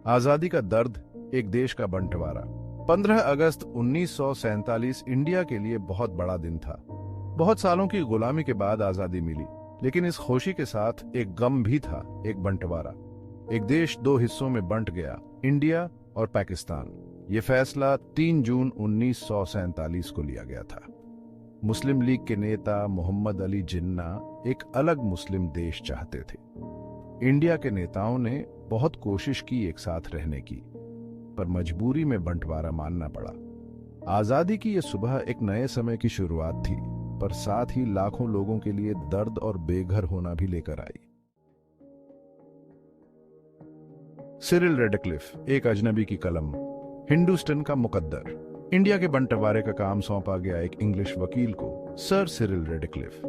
आजादी का दर्द, एक देश का बंटवारा। 15 अगस्त 1947 इंडिया के लिए बहुत बड़ा दिन था। बहुत सालों की गुलामी के बाद आजादी मिली, लेकिन इस खुशी के साथ एक गम भी था, एक बंटवारा। एक देश दो हिस्सों में बंट गया, इंडिया और पाकिस्तान। ये फैसला 3 जून 1947 को लिया गया था। मुस्लिम लीग के नेता मोहम्मद अली जिन्ना एक अलग मुस्लिम देश चाहते थे। इंडिया के नेताओं ने बहुत कोशिश की एक साथ रहने की, पर मजबूरी में बंटवारा मानना पड़ा। आजादी की यह सुबह एक नए समय की शुरुआत थी, पर साथ ही लाखों लोगों के लिए दर्द और बेघर होना भी लेकर आई। सिरिल रेडक्लिफ, एक अजनबी की कलम, हिंदुस्तान का मुकद्दर। इंडिया के बंटवारे का काम सौंपा गया एक इंग्लिश वकील को, सर सिरिल रेडक्लिफ।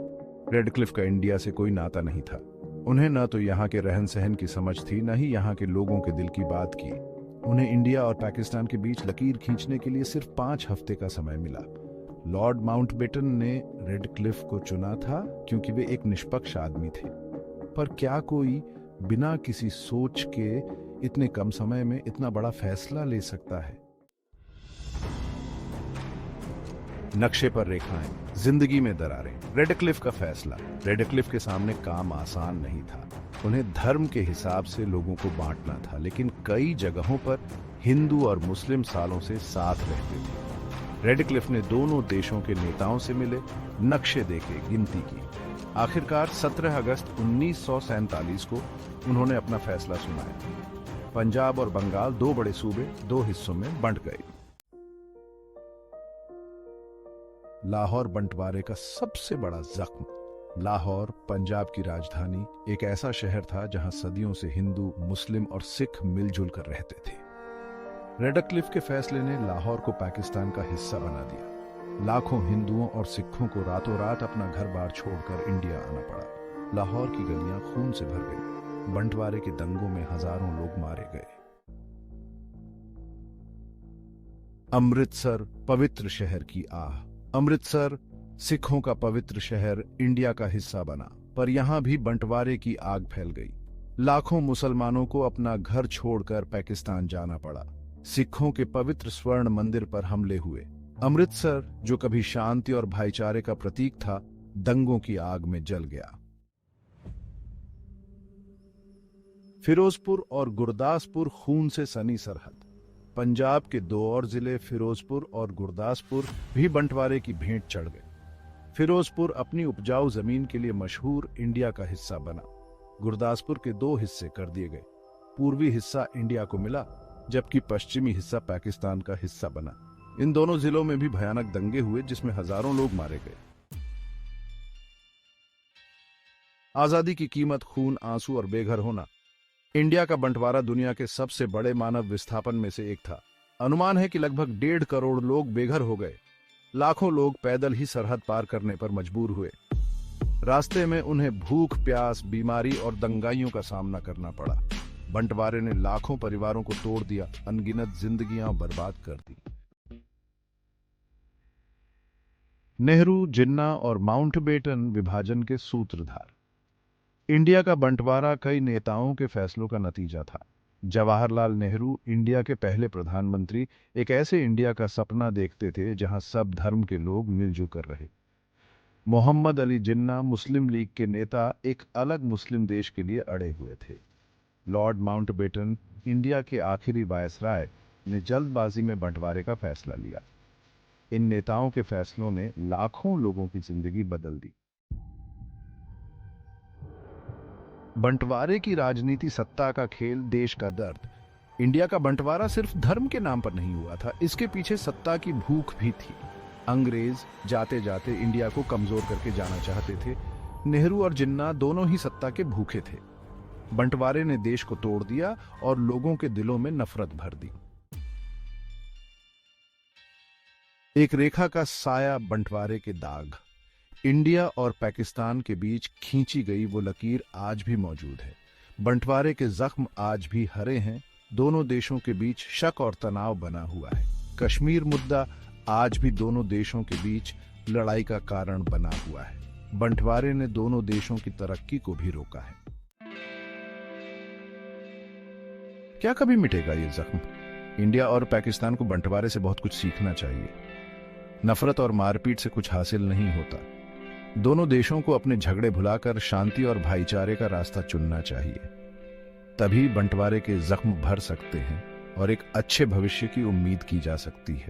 रेडक्लिफ का इंडिया से कोई नाता नहीं था। उन्हें न तो यहाँ के रहन सहन की समझ थी, न ही यहाँ के लोगों के दिल की बात की। उन्हें इंडिया और पाकिस्तान के बीच लकीर खींचने के लिए सिर्फ 5 हफ्ते का समय मिला। लॉर्ड माउंटबेटन ने रेडक्लिफ को चुना था क्योंकि वे एक निष्पक्ष आदमी थे। पर क्या कोई बिना किसी सोच के इतने कम समय में इतना बड़ा फैसला ले सकता है? नक्शे पर रेखाएं, जिंदगी में दरारें। रेडक्लिफ का फैसला। रेडक्लिफ के सामने काम आसान नहीं था। उन्हें धर्म के हिसाब से लोगों को बांटना था, लेकिन कई जगहों पर हिंदू और मुस्लिम सालों से साथ रहते थे। रेडक्लिफ ने दोनों देशों के नेताओं से मिले, नक्शे देखे, गिनती की। आखिरकार 17 अगस्त 1947 को उन्होंने अपना फैसला सुनाया। पंजाब और बंगाल, 2 बड़े सूबे, 2 हिस्सों में बंट गए। लाहौर बंटवारे का सबसे बड़ा जख्म। लाहौर, पंजाब की राजधानी, एक ऐसा शहर था जहां सदियों से हिंदू, मुस्लिम और सिख मिलजुल कर रहते थे। रेडक्लिफ के फैसले ने लाहौर को पाकिस्तान का हिस्सा बना दिया। लाखों हिंदुओं और सिखों को रातों रात अपना घर बार छोड़कर इंडिया आना पड़ा। लाहौर की गलियां खून से भर गई। बंटवारे के दंगों में हजारों लोग मारे गए। अमृतसर, पवित्र शहर की आह। अमृतसर, सिखों का पवित्र शहर, इंडिया का हिस्सा बना, पर यहां भी बंटवारे की आग फैल गई। लाखों मुसलमानों को अपना घर छोड़कर पाकिस्तान जाना पड़ा। सिखों के पवित्र स्वर्ण मंदिर पर हमले हुए। अमृतसर, जो कभी शांति और भाईचारे का प्रतीक था, दंगों की आग में जल गया। फिरोजपुर और गुरदासपुर, खून से सनी सरहद। पंजाब के 2 और जिले, फिरोजपुर और गुरदासपुर, भी बंटवारे की भेंट चढ़ गए। फिरोजपुर अपनी उपजाऊ जमीन के लिए मशहूर इंडिया का हिस्सा बना। गुरदासपुर के 2 हिस्से कर दिए गए। पूर्वी हिस्सा इंडिया को मिला, जबकि पश्चिमी हिस्सा पाकिस्तान का हिस्सा बना। इन दोनों जिलों में भी भयानक दंगे हुए, जिसमें हजारों लोग मारे गए। आजादी की कीमत खून, आंसू और बेघर होना। इंडिया का बंटवारा दुनिया के सबसे बड़े मानव विस्थापन में से एक था। अनुमान है कि लगभग 1.5 करोड़ लोग बेघर हो गए। लाखों लोग पैदल ही सरहद पार करने पर मजबूर हुए। रास्ते में उन्हें भूख, प्यास, बीमारी और दंगाइयों का सामना करना पड़ा। बंटवारे ने लाखों परिवारों को तोड़ दिया, अनगिनत जिंदगियां बर्बाद कर दी। नेहरू, जिन्ना और माउंटबेटन विभाजन के सूत्रधार। इंडिया का बंटवारा कई नेताओं के फैसलों का नतीजा था। जवाहरलाल नेहरू, इंडिया के पहले प्रधानमंत्री, एक ऐसे इंडिया का सपना देखते थे जहां सब धर्म के लोग मिलजुल कर रहे। मोहम्मद अली जिन्ना, मुस्लिम लीग के नेता, एक अलग मुस्लिम देश के लिए अड़े हुए थे। लॉर्ड माउंटबेटन, इंडिया के आखिरी वायसराय, ने जल्दबाजी में बंटवारे का फैसला लिया। इन नेताओं के फैसलों ने लाखों लोगों की जिंदगी बदल दी। बंटवारे की राजनीति, सत्ता का खेल, देश का दर्द। इंडिया का बंटवारा सिर्फ धर्म के नाम पर नहीं हुआ था, इसके पीछे सत्ता की भूख भी थी। अंग्रेज जाते जाते इंडिया को कमजोर करके जाना चाहते थे। नेहरू और जिन्ना दोनों ही सत्ता के भूखे थे। बंटवारे ने देश को तोड़ दिया और लोगों के दिलों में नफरत भर दी। एक रेखा का साया, बंटवारे के दाग। इंडिया और पाकिस्तान के बीच खींची गई वो लकीर आज भी मौजूद है। बंटवारे के जख्म आज भी हरे हैं। दोनों देशों के बीच शक और तनाव बना हुआ है। कश्मीर मुद्दा आज भी दोनों देशों के बीच लड़ाई का कारण बना हुआ है। बंटवारे ने दोनों देशों की तरक्की को भी रोका है। क्या कभी मिटेगा ये जख्म? इंडिया और पाकिस्तान को बंटवारे से बहुत कुछ सीखना चाहिए। नफरत और मारपीट से कुछ हासिल नहीं होता। दोनों देशों को अपने झगड़े भुलाकर शांति और भाईचारे का रास्ता चुनना चाहिए। तभी बंटवारे के जख्म भर सकते हैं और एक अच्छे भविष्य की उम्मीद की जा सकती है।